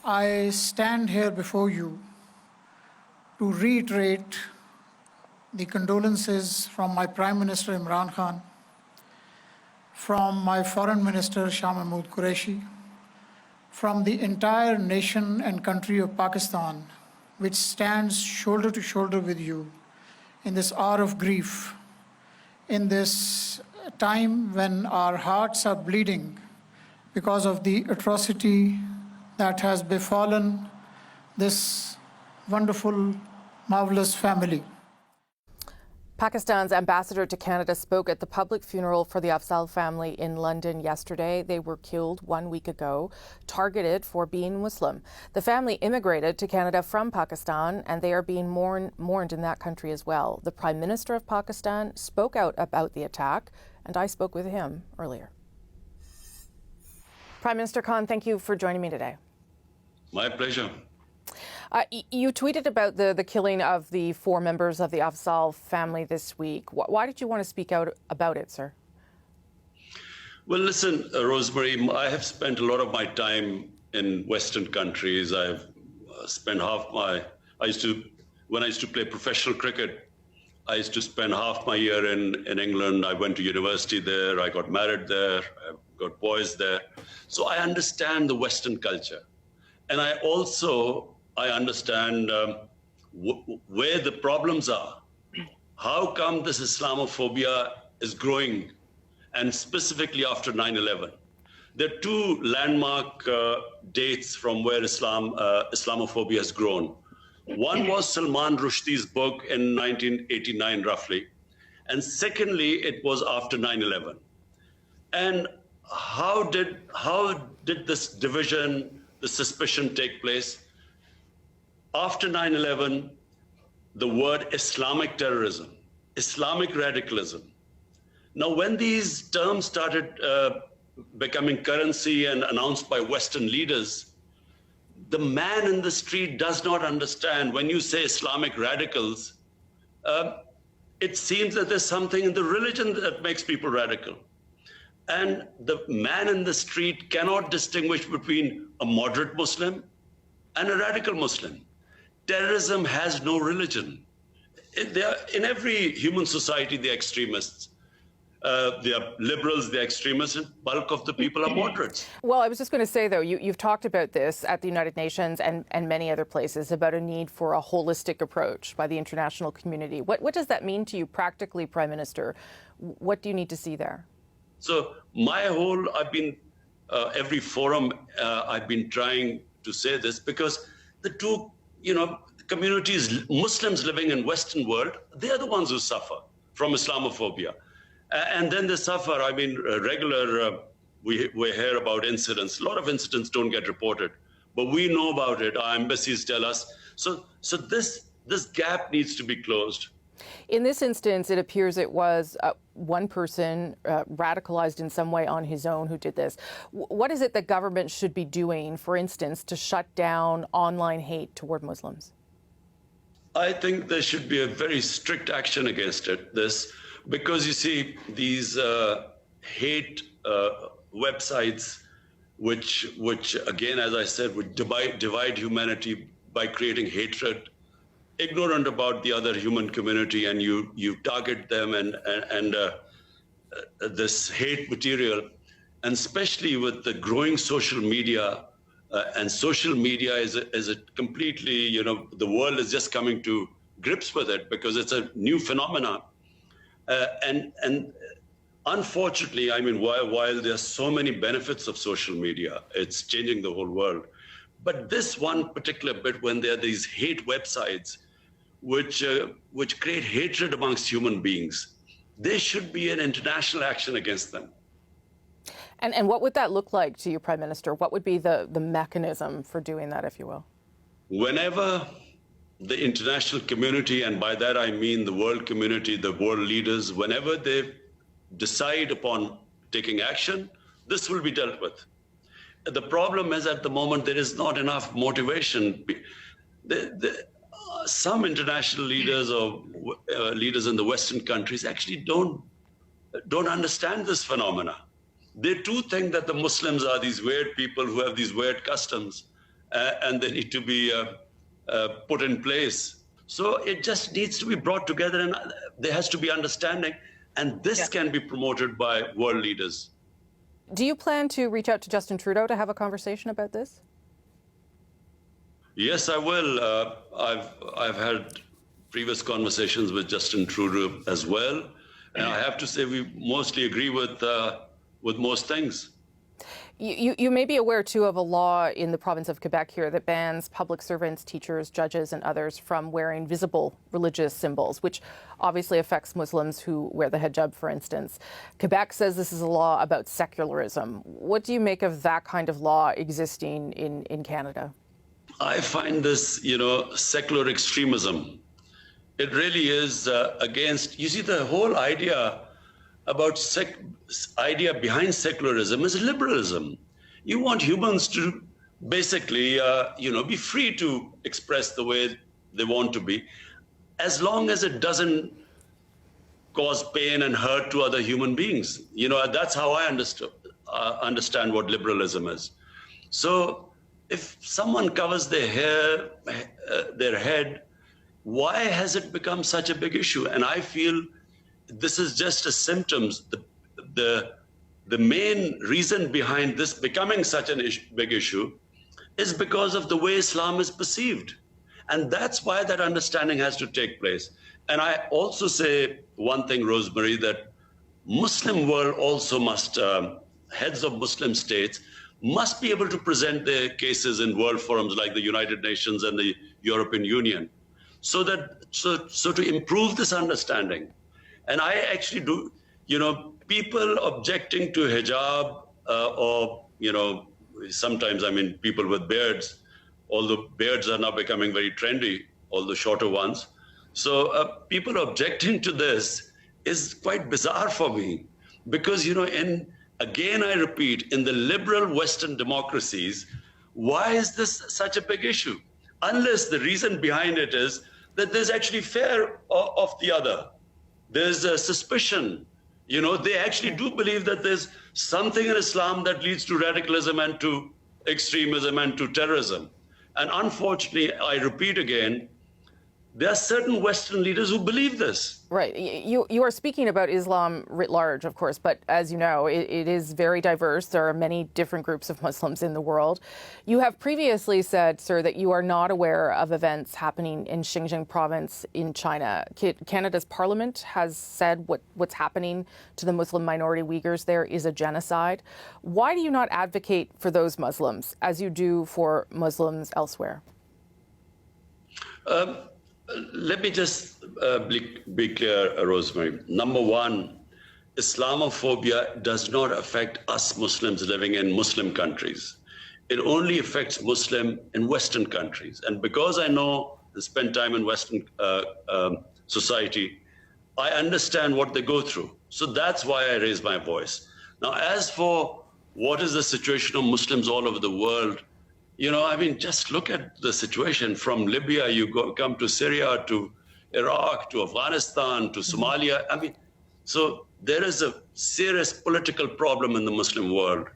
I stand here before you to reiterate the condolences from my Prime Minister Imran Khan, from my Foreign Minister Shah Mahmood Qureshi, from the entire nation and country of Pakistan, which stands shoulder to shoulder with you in this hour of grief, in this time when our hearts are bleeding because of the atrocity that has befallen this wonderful, marvelous family. Pakistan's ambassador to Canada spoke at the public funeral for the Afzal family in London yesterday. They were killed 1 week ago, targeted for being Muslim. The family immigrated to Canada from Pakistan, and they are being mourned in that country as well. The Prime Minister of Pakistan spoke out about the attack, and I spoke with him earlier. Prime Minister Khan, thank you for joining me today. My pleasure. You tweeted about the killing of the 4 members of the Afzal family this week. Why did you want to speak out about it, sir? Well, listen, Rosemary, I have spent a lot of my time in Western countries. I've spent when I used to play professional cricket, I used to spend half my year in England. I went to university there. I got married there. I got boys there. So I understand the Western culture. And I understand where the problems are. How come this Islamophobia is growing, and specifically after 9/11? There are 2 landmark dates from where Islamophobia has grown. One was Salman Rushdie's book in 1989, roughly. And secondly, it was after 9/11. And how did this division, the suspicion take place? After 9/11, the word Islamic terrorism, Islamic radicalism. Now, when these terms started becoming currency and announced by Western leaders, the man in the street does not understand. When you say Islamic radicals, it seems that there's something in the religion that makes people radical. And the man in the street cannot distinguish between a moderate Muslim and a radical Muslim. Terrorism has no religion. In every human society, they're extremists. They are liberals, they're extremists, and bulk of the people are moderates. Well, I was just going to say, though, you've talked about this at the United Nations and many other places about a need for a holistic approach by the international community. What does that mean to you practically, Prime Minister? What do you need to see there? So every forum, I've been trying to say this because the 2, communities, Muslims living in Western world, they're the ones who suffer from Islamophobia. And then they suffer, we hear about incidents. A lot of incidents don't get reported, but we know about it. Our embassies tell us. So this gap needs to be closed. In this instance, it appears it was one person radicalized in some way on his own who did this. What is it that government should be doing, for instance, to shut down online hate toward Muslims? I think there should be a very strict action against this, because you see these hate websites, which again, as I said, would divide humanity by creating hatred, ignorant about the other human community, and you target them and this hate material, and especially with the growing social media, and social media is a completely, the world is just coming to grips with it because it's a new phenomenon. And unfortunately, while there are so many benefits of social media, it's changing the whole world. But this one particular bit, when there are these hate websites, which create hatred amongst human beings, there should be an international action against them. And what would that look like to you, Prime Minister? What would be the mechanism for doing that, if you will? Whenever the international community, and by that I mean the world community, the world leaders, whenever they decide upon taking action, this will be dealt with. The problem is, at the moment, there is not enough motivation. Some international leaders or leaders in the Western countries actually don't understand this phenomena. They too think that the Muslims are these weird people who have these weird customs, and they need to be put in place. So it just needs to be brought together, and there has to be understanding, and this can be promoted by world leaders. Do you plan to reach out to Justin Trudeau to have a conversation about this? Yes, I will. I've had previous conversations with Justin Trudeau as well, and I have to say we mostly agree with most things. You may be aware, too, of a law in the province of Quebec here that bans public servants, teachers, judges, and others from wearing visible religious symbols, which obviously affects Muslims who wear the hijab, for instance. Quebec says this is a law about secularism. What do you make of that kind of law existing in Canada? I find this, secular extremism. It really is against, you see, the whole idea about idea behind secularism is liberalism. You want humans to basically, be free to express the way they want to be, as long as it doesn't cause pain and hurt to other human beings. That's how I understand what liberalism is. So if someone covers their hair, their head, why has it become such a big issue? And I feel this is just a symptom. The main reason behind this becoming such an big issue is because of the way Islam is perceived. And that's why that understanding has to take place. And I also say one thing, Rosemary, that Muslim world also must, heads of Muslim states, must be able to present their cases in world forums like the United Nations and the European Union, so to improve this understanding. And I actually do, people objecting to hijab or, sometimes, people with beards, although beards are now becoming very trendy, although shorter ones. So people objecting to this is quite bizarre for me because, again, I repeat, in the liberal Western democracies, why is this such a big issue? Unless the reason behind it is that there's actually fear of the other. There's a suspicion. They actually do believe that there's something in Islam that leads to radicalism and to extremism and to terrorism. And unfortunately, I repeat again, there are certain Western leaders who believe this. Right. You are speaking about Islam writ large, of course, but as you know, it is very diverse. There are many different groups of Muslims in the world. You have previously said, sir, that you are not aware of events happening in Xinjiang province in China. Canada's parliament has said what's happening to the Muslim minority Uyghurs there is a genocide. Why do you not advocate for those Muslims as you do for Muslims elsewhere? Let me just be clear, Rosemary. Number one, Islamophobia does not affect us Muslims living in Muslim countries. It only affects Muslims in Western countries. And because I know and spend time in Western society, I understand what they go through. So that's why I raise my voice. Now, as for what is the situation of Muslims all over the world, just look at the situation from Libya, come to Syria, to Iraq, to Afghanistan, to Somalia. So there is a serious political problem in the Muslim world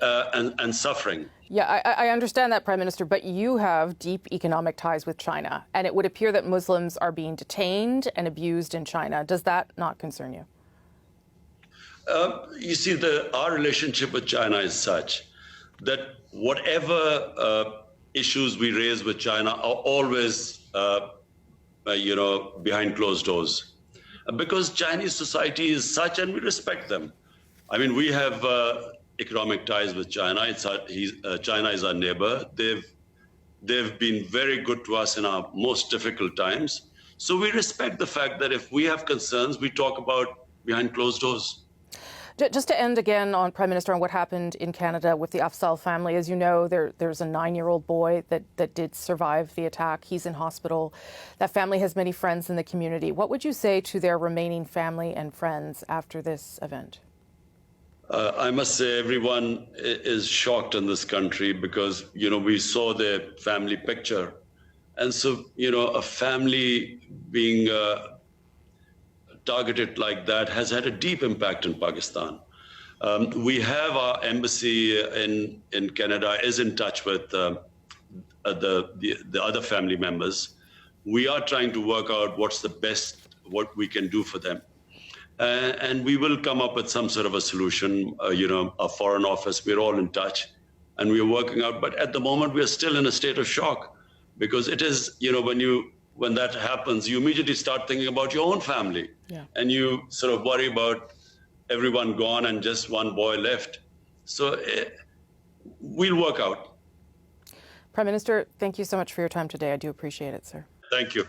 and suffering. Yeah, I understand that, Prime Minister, but you have deep economic ties with China, and it would appear that Muslims are being detained and abused in China. Does that not concern you? You see, our relationship with China is such that whatever issues we raise with China are always, behind closed doors. Because Chinese society is such, and we respect them. We have economic ties with China. China is our neighbor. They've been very good to us in our most difficult times. So we respect the fact that if we have concerns, we talk about behind closed doors. Just to end again on, Prime Minister, on what happened in Canada with the Afzal family. As you know, there's a 9-year-old boy that did survive the attack. He's in hospital. That family has many friends in the community. What would you say to their remaining family and friends after this event? I must say everyone is shocked in this country because, we saw their family picture. And so, a family being targeted like that has had a deep impact in Pakistan. We have our embassy in Canada is in touch with the other family members. We are trying to work out what's the best, what we can do for them. And we will come up with some sort of a solution. Our foreign office, we're all in touch and we're working out. But at the moment, we are still in a state of shock because it is, when that happens, you immediately start thinking about your own family. Yeah. And you sort of worry about everyone gone and just one boy left. So we'll work out. Prime Minister, thank you so much for your time today. I do appreciate it, sir. Thank you.